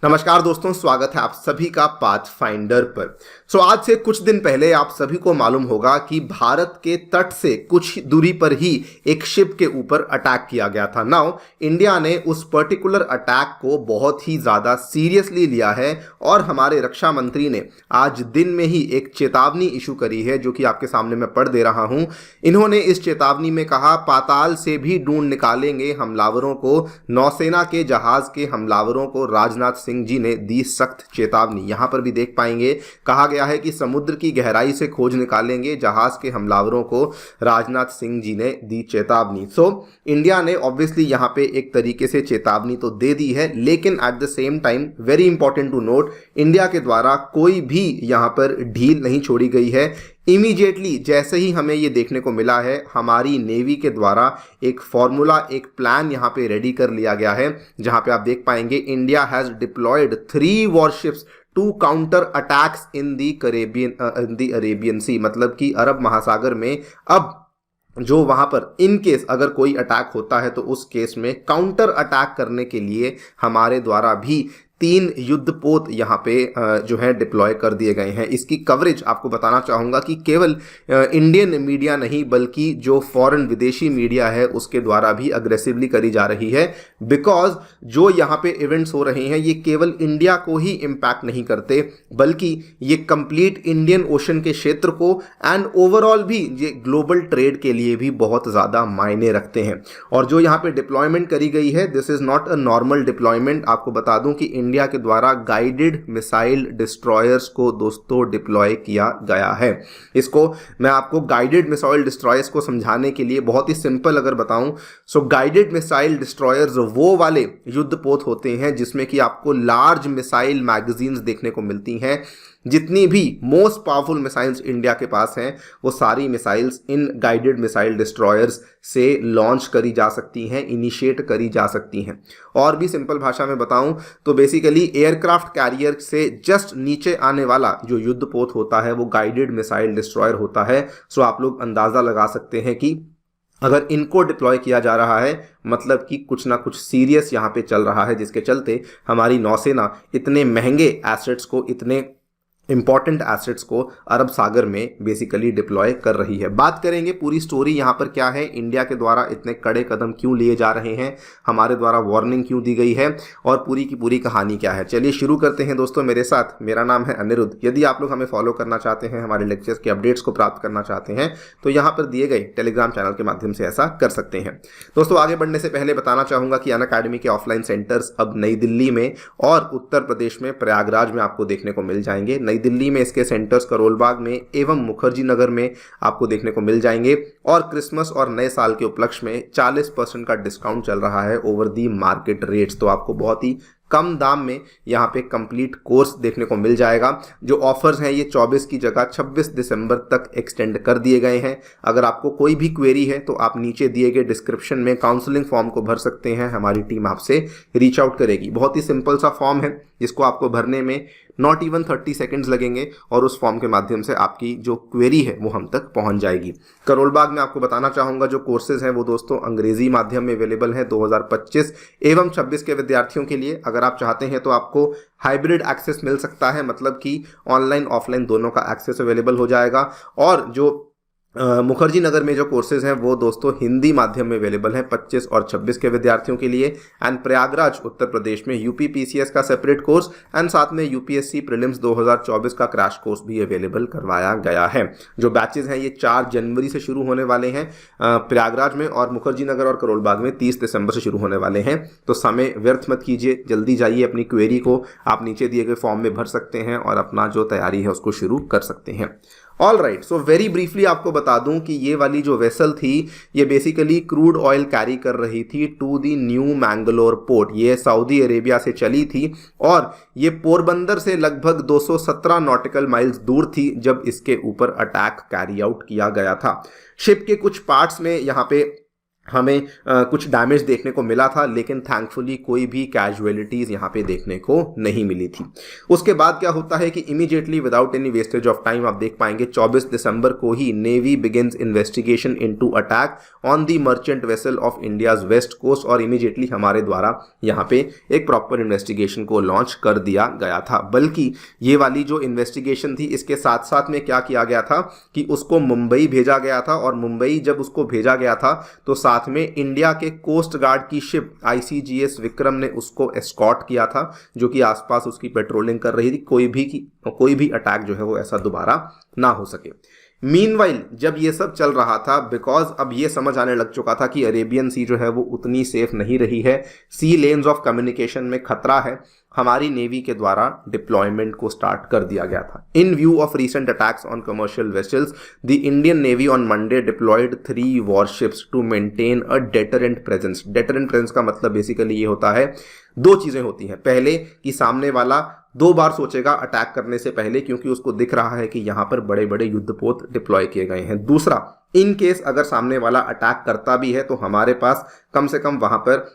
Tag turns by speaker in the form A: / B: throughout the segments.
A: नमस्कार दोस्तों, स्वागत है आप सभी का पाथफाइंडर पर। आज से कुछ दिन पहले आप सभी को मालूम होगा कि भारत के तट से कुछ दूरी पर ही एक शिप के ऊपर अटैक किया गया था। नाउ इंडिया ने उस पर्टिकुलर अटैक को बहुत ही ज़्यादा सीरियसली लिया है और हमारे रक्षा मंत्री ने आज दिन में ही एक चेतावनी इशू करी है, जो कि आपके सामने मैं पढ़ दे रहा हूं। इन्होंने इस चेतावनी में कहा, पाताल से भी ढूंढ निकालेंगे हमलावरों को। नौसेना के जहाज के हमलावरों को राजनाथ सिंह जी ने दी सख्त चेतावनी। यहां पर भी देख पाएंगे, कहा गया है कि समुद्र की गहराई से खोज निकालेंगे जहाज के हमलावरों को, राजनाथ सिंह जी ने दी चेतावनी। इंडिया ने ऑब्वियसली यहां पे एक तरीके से चेतावनी तो दे दी है, लेकिन at the same time very important to note, India के द्वारा कोई भी यहां पर ढील नहीं छोड़ी गई है। इमीडिएटली जैसे ही हमें ये देखने को मिला है, हमारी नेवी के द्वारा एक फॉर्मूला, एक प्लान यहाँ पे रेडी कर लिया गया है, जहाँ पे आप देख पाएंगे India has deployed 3 warships to counter attacks in the Arabian sea, मतलब कि अरब महासागर में। अब जो वहां पर इन केस अगर कोई अटैक होता है तो उस केस में काउंटर अटैक करने के लिए हमारे द्वारा भी 3 युद्धपोत यहाँ पे जो है डिप्लॉय कर दिए गए हैं। इसकी कवरेज आपको बताना चाहूँगा कि केवल इंडियन मीडिया नहीं, बल्कि जो फॉरेन विदेशी मीडिया है उसके द्वारा भी अग्रेसिवली करी जा रही है। बिकॉज जो यहाँ पे इवेंट्स हो रहे हैं ये केवल इंडिया को ही इम्पैक्ट नहीं करते, बल्कि ये कंप्लीट इंडियन ओशन के क्षेत्र को एंड ओवरऑल भी ये ग्लोबल ट्रेड के लिए भी बहुत ज़्यादा मायने रखते हैं। और जो यहाँ पे डिप्लॉयमेंट करी गई है, this is not a normal deployment. आपको बता दूं कि इंडिया के द्वारा गाइडेड मिसाइल डिस्ट्रॉयर्स को दोस्तों डिप्लॉय किया गया है। इसको मैं आपको गाइडेड मिसाइल डिस्ट्रॉयर्स को समझाने के लिए बहुत ही सिंपल अगर बताऊं, गाइडेड मिसाइल डिस्ट्रॉयर्स वो वाले युद्धपोत होते हैं जिसमें कि आपको लार्ज मिसाइल मैगजीन्स देखने को मिलती हैं। जितनी भी मोस्ट पावरफुल मिसाइल्स इंडिया के पास हैं, वो सारी मिसाइल्स इन गाइडेड मिसाइल डिस्ट्रॉयर्स से लॉन्च करी जा सकती हैं, इनिशिएट करी जा सकती हैं। और भी सिंपल भाषा में बताऊं तो बेसिकली एयरक्राफ्ट कैरियर से जस्ट नीचे आने वाला जो युद्धपोत होता है वो गाइडेड मिसाइल डिस्ट्रॉयर होता है। आप लोग अंदाज़ा लगा सकते हैं कि अगर इनको डिप्लॉय किया जा रहा है, मतलब कि कुछ ना कुछ सीरियस यहाँ पे चल रहा है, जिसके चलते हमारी नौसेना इतने महंगे एसेट्स को, इतने इंपॉर्टेंट एसेट्स को अरब सागर में बेसिकली डिप्लॉय कर रही है। बात करेंगे पूरी स्टोरी यहाँ पर क्या है, इंडिया के द्वारा इतने कड़े कदम क्यों लिए जा रहे हैं, हमारे द्वारा वार्निंग क्यों दी गई है और पूरी की पूरी कहानी क्या है। चलिए शुरू करते हैं दोस्तों मेरे साथ। मेरा नाम है अनिरुद्ध। यदि आप लोग हमें फॉलो करना चाहते हैं, हमारे लेक्चर्स के अपडेट्स को प्राप्त करना चाहते हैं, तो यहाँ पर दिए गए टेलीग्राम चैनल के माध्यम से ऐसा कर सकते हैं। दोस्तों आगे बढ़ने से पहले बताना चाहूँगा कि अनअकैडमी के ऑफलाइन सेंटर्स अब नई दिल्ली में और उत्तर प्रदेश में प्रयागराज में आपको देखने को मिल जाएंगे। नई दिल्ली में इसके सेंटर्स करोल बाग में एवं मुखर्जी नगर में आपको देखने को मिल जाएंगे। और क्रिसमस और नए साल के उपलक्ष्य में 40% का डिस्काउंट चल रहा है ओवर दी मार्केट रेट्स। तो आपको बहुत ही कम दाम में यहाँ पे कंप्लीट कोर्स देखने को मिल जाएगा। जो ऑफर्स हैं ये 24 की जगह 26 दिसंबर तक एक्सटेंड कर दिए गए हैं। अगर आपको कोई भी क्वेरी है तो आप नीचे दिए गए डिस्क्रिप्शन में काउंसलिंग फॉर्म को भर सकते हैं, हमारी टीम आपसे रीच आउट करेगी। बहुत ही सिंपल सा फॉर्म है, जिसको आपको भरने में नॉट इवन 30 सेकेंड्स लगेंगे और उस फॉर्म के माध्यम से आपकी जो क्वेरी है वो हम तक पहुंच जाएगी। करोल बाग में आपको बताना चाहूँगा जो कोर्सेज हैं वो दोस्तों अंग्रेजी माध्यम में अवेलेबल है 2025 एवं 26 के विद्यार्थियों के लिए। अगर आप चाहते हैं तो आपको हाइब्रिड एक्सेस मिल सकता है, मतलब कि ऑनलाइन ऑफलाइन दोनों का एक्सेस अवेलेबल हो जाएगा। और जो मुखर्जी नगर में जो कोर्सेज हैं वो दोस्तों हिंदी माध्यम में अवेलेबल हैं 25 और 26 के विद्यार्थियों के लिए। एंड प्रयागराज उत्तर प्रदेश में यूपी पीसीएस का सेपरेट कोर्स एंड साथ में यूपीएससी प्रीलिम्स 2024 का क्रैश कोर्स भी अवेलेबल करवाया गया है। जो बैचेज हैं ये 4 जनवरी से शुरू होने वाले हैं प्रयागराज में, और मुखर्जी नगर और करोल बाग में 30 दिसंबर से शुरू होने वाले हैं। तो समय व्यर्थ मत कीजिए, जल्दी जाइए, अपनी क्वेरी को आप नीचे दिए गए फॉर्म में भर सकते हैं और अपना जो तैयारी है उसको शुरू कर सकते हैं। All right, so very briefly आपको बता दूं कि ये वाली जो वेसल थी ये बेसिकली क्रूड ऑयल कैरी कर रही थी to the new Mangalore port. ये सऊदी अरेबिया से चली थी और ये पोरबंदर से लगभग 217 नॉटिकल माइल्स दूर थी जब इसके ऊपर अटैक कैरी आउट किया गया था। शिप के कुछ पार्ट्स में यहाँ पे हमें कुछ डैमेज देखने को मिला था, लेकिन थैंकफुली कोई भी कैजुअलिटीज यहाँ पे देखने को नहीं मिली थी। उसके बाद क्या होता है कि immediately without any wastage of time आप देख पाएंगे 24 दिसंबर को ही navy begins investigation into attack on the merchant vessel of India's west coast, और इमीडिएटली हमारे द्वारा यहाँ पे एक प्रॉपर इन्वेस्टिगेशन को लॉन्च कर दिया गया था। बल्कि ये वाली जो इन्वेस्टिगेशन थी, इसके साथ साथ में क्या किया गया था कि उसको मुंबई भेजा गया था, और मुंबई जब उसको भेजा गया था तो साथ में इंडिया के कोस्ट गार्ड की शिप ICGS विक्रम ने उसको एस्कॉर्ट किया था, जो कि आसपास उसकी पेट्रोलिंग कर रही थी, कोई भी अटैक जो है वो ऐसा दोबारा ना हो सके। मीनवाइल जब ये सब चल रहा था, बिकॉज अब ये समझ आने लग चुका था कि अरेबियन सी जो है वो उतनी सेफ नहीं रही है, सी लेन्स ऑफ कम्युनिकेशन में खतरा है, हमारी नेवी के द्वारा डिप्लॉयमेंट को स्टार्ट कर दिया गया था। In view of recent attacks on commercial vessels, the Indian navy on Monday deployed 3 warships to maintain a deterrent presence. Deterrent presence का मतलब बेसिकली ये होता है, दो चीजें होती हैं। पहले कि सामने वाला 2 बार सोचेगा अटैक करने से पहले, क्योंकि उसको दिख रहा है कि यहां पर बड़े बड़े युद्धपोत डिप्लॉय किए गए हैं। दूसरा, इन केस अगर सामने वाला अटैक करता भी है तो हमारे पास कम से कम वहां पर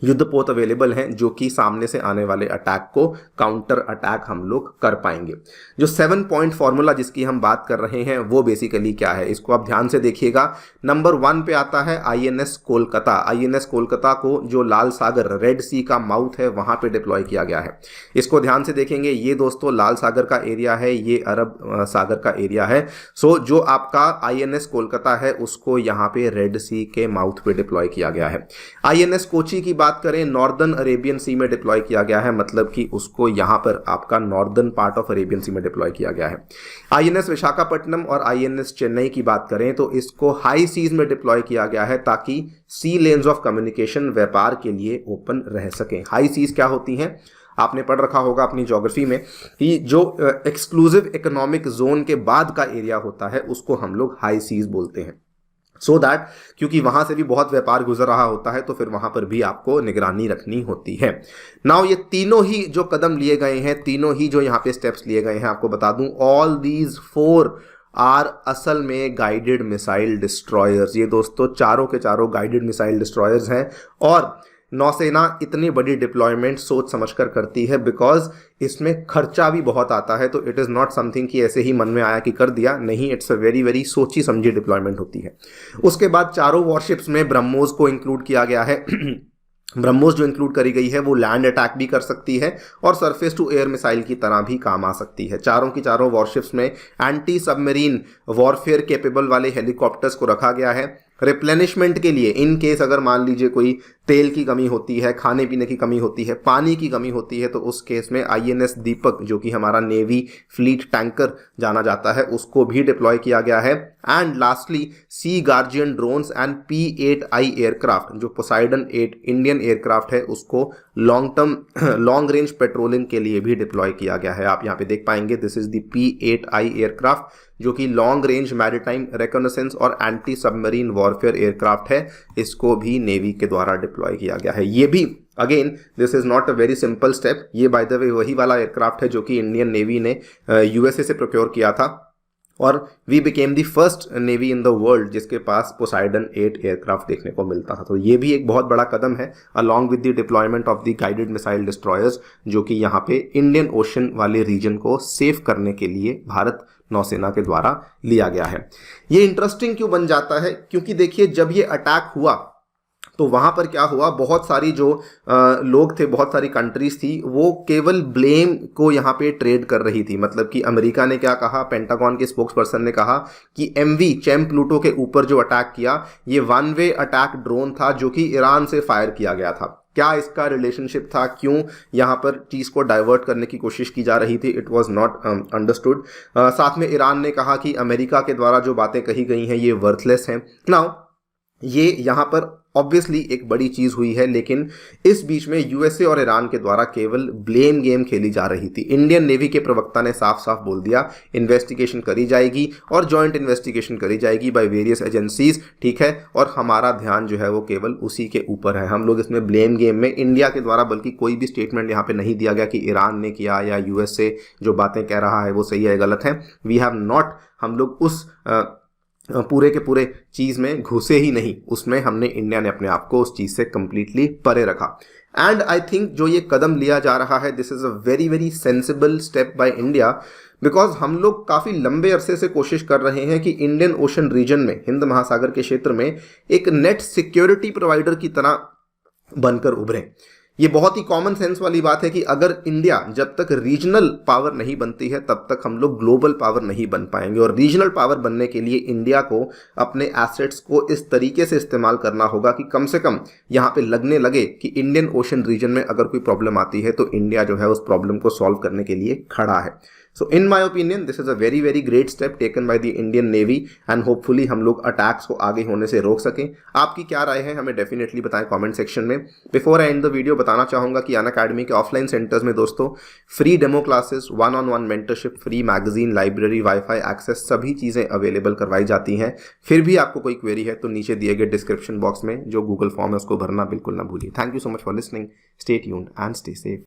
A: युद्धपोत अवेलेबल हैं, जो कि सामने से आने वाले अटैक को काउंटर अटैक हम लोग कर पाएंगे। जो 7 पॉइंट फॉर्मूला जिसकी हम बात कर रहे हैं वो बेसिकली क्या है, इसको आप ध्यान से देखिएगा। नंबर 1 पे आता है INS कोलकाता। INS कोलकाता को जो लाल सागर, रेड सी का माउथ है, वहां पे डिप्लॉय किया गया है। इसको ध्यान से देखेंगे, ये दोस्तों लाल सागर का एरिया है, ये अरब सागर का एरिया है। सो जो आपका INS कोलकाता है उसको यहाँ पे रेड सी के माउथ पे डिप्लॉय किया गया है। INS कोची की बात करें, नॉर्दर्न अरेबियन सी में डिप्लॉय किया गया है, मतलब कि उसको यहां पर आपका नॉर्दर्न पार्ट ऑफ अरेबियन सी में डिप्लॉय किया गया है। INS विशाखापट्टनम और INS चेन्नई की बात करें तो इसको हाई सीज में डिप्लॉय किया गया है, ताकि सी लेन्स ऑफ कम्युनिकेशन व्यापार के लिए ओपन रह सकें। हाई सीज क्या होती हैं, आपने पढ़ रखा होगा अपनी ज्योग्राफी में कि जो एक्सक्लूसिव इकोनॉमिक जोन के बाद का एरिया होता है उसको हम लोग हाई सीज बोलते हैं। सो दैट क्योंकि वहां से भी बहुत व्यापार गुजर रहा होता है, तो फिर वहां पर भी आपको निगरानी रखनी होती है। नाउ ये तीनों ही जो कदम लिए गए हैं, तीनों ही जो यहाँ पे स्टेप्स लिए गए हैं, आपको बता दूं, ऑल दीज 4 आर असल में गाइडेड मिसाइल डिस्ट्रॉयर्स। ये दोस्तों चारों के चारों गाइडेड मिसाइल डिस्ट्रॉयर्स हैं, और नौसेना इतनी बड़ी डिप्लॉयमेंट सोच समझकर करती है, बिकॉज इसमें खर्चा भी बहुत आता है। तो इट इज़ नॉट समथिंग कि ऐसे ही मन में आया कि कर दिया, नहीं, इट्स अ वेरी वेरी सोची समझी डिप्लॉयमेंट होती है। उसके बाद चारों वॉरशिप्स में ब्रह्मोस को इंक्लूड किया गया है। ब्रह्मोस जो इंक्लूड करी गई है वो लैंड अटैक भी कर सकती है और सरफेस टू एयर मिसाइल की तरह भी काम आ सकती है। चारों की चारों वॉरशिप्स में एंटी सबमरीन वॉरफेयर केपेबल वाले हेलीकॉप्टर्स को रखा गया है रिप्लेनिशमेंट के लिए। इन केस अगर मान लीजिए कोई तेल की कमी होती है, खाने पीने की कमी होती है, पानी की कमी होती है, तो उस केस में INS दीपक, जो कि हमारा नेवी फ्लीट टैंकर जाना जाता है, उसको भी डिप्लॉय किया गया है। And lastly sea guardian drones and P-8I aircraft, जो पोसाइडन 8 इंडियन एयरक्राफ्ट है, उसको लॉन्ग रेंज पेट्रोलिंग के लिए भी डिप्लॉय किया गया है। आप यहाँ पे देख पाएंगे, this is the P-8I aircraft, जो कि लॉन्ग रेंज मैरिटाइम रिकॉनेसेंस और एंटी सबमरीन वॉरफेयर एयरक्राफ्ट है। इसको भी नेवी के द्वारा डिप्लॉय किया गया है। ये भी again this is not a very simple step. ये बाय द वे वही वाला एयरक्राफ्ट है जो कि इंडियन नेवी ने USA से प्रोक्योर किया था, और we became the first navy in the world जिसके पास पोसाइडन 8 एयरक्राफ्ट देखने को मिलता था। तो ये भी एक बहुत बड़ा कदम है, along with the deployment of the guided missile destroyers, जो कि यहाँ पे इंडियन ओशन वाले रीजन को सेफ करने के लिए भारत नौसेना के द्वारा लिया गया है। ये इंटरेस्टिंग क्यों बन जाता है, क्योंकि देखिए जब ये अटैक हुआ तो वहां पर क्या हुआ, बहुत सारी जो लोग थे, बहुत सारी कंट्रीज थी, वो केवल ब्लेम को यहाँ पे ट्रेड कर रही थी। मतलब कि अमेरिका ने क्या कहा, पेंटागन के स्पोक्स पर्सन ने कहा कि MV चैंप प्लूटो के ऊपर जो अटैक किया, ये 1 वे अटैक ड्रोन था जो कि ईरान से फायर किया गया था। क्या इसका रिलेशनशिप था, क्यों यहाँ पर चीज को डाइवर्ट करने की कोशिश की जा रही थी, इट वाज नॉट अंडरस्टूड। साथ में ईरान ने कहा कि अमेरिका के द्वारा जो बातें कही गई हैं ये वर्थलेस हैं। नाउ ये यहाँ पर ऑब्वियसली एक बड़ी चीज हुई है, लेकिन इस बीच में USA और ईरान के द्वारा केवल ब्लेम गेम खेली जा रही थी। इंडियन नेवी के प्रवक्ता ने साफ साफ बोल दिया, इन्वेस्टिगेशन करी जाएगी और जॉइंट इन्वेस्टिगेशन करी जाएगी बाय वेरियस एजेंसीज, ठीक है, और हमारा ध्यान जो है वो केवल उसी के ऊपर है। हम लोग इसमें ब्लेम गेम में इंडिया के द्वारा बल्कि कोई भी स्टेटमेंट यहाँ पे नहीं दिया गया कि ईरान ने किया या USA जो बातें कह रहा है वो सही है गलत है। वी हैव नॉट, हम लोग उस पूरे के पूरे चीज़ में घुसे ही नहीं, उसमें हमने इंडिया ने अपने आप को उस चीज़ से कंप्लीटली परे रखा। एंड आई थिंक जो ये कदम लिया जा रहा है, this is a very very sensible step by India, because हम लोग काफ़ी लंबे अरसे से कोशिश कर रहे हैं कि इंडियन ओशन रीजन में, हिंद महासागर के क्षेत्र में, एक नेट सिक्योरिटी प्रोवाइडर की तरह बनकर उभरें। ये बहुत ही कॉमन सेंस वाली बात है कि अगर इंडिया जब तक रीजनल पावर नहीं बनती है तब तक हम लोग ग्लोबल पावर नहीं बन पाएंगे, और रीजनल पावर बनने के लिए इंडिया को अपने एसेट्स को इस तरीके से इस्तेमाल करना होगा कि कम से कम यहाँ पे लगने लगे कि इंडियन ओशन रीजन में अगर कोई प्रॉब्लम आती है तो इंडिया जो है उस प्रॉब्लम को सॉल्व करने के लिए खड़ा है। So in my opinion this is a very very great step taken by the Indian navy, and hopefully हम लोग अटैक्स को आगे होने से रोक सकें। आपकी क्या राय है हमें डेफिनेटली बताएं कमेंट सेक्शन में। Before I end the video बताना चाहूँगा कि अनअकैडमी के ऑफलाइन सेंटर्स में दोस्तों free demo classes, 1-on-1 mentorship, free magazine, library, wifi access, सभी चीज़ें अवेलेबल करवाई जाती हैं। फिर भी आपको कोई क्वेरी है तो नीचे दिए गए डिस्क्रिप्शन बॉक्स में जो गूगल फॉर्म है उसको भरना बिल्कुल ना भूलिए। Thank you so much for listening, stay tuned and stay safe.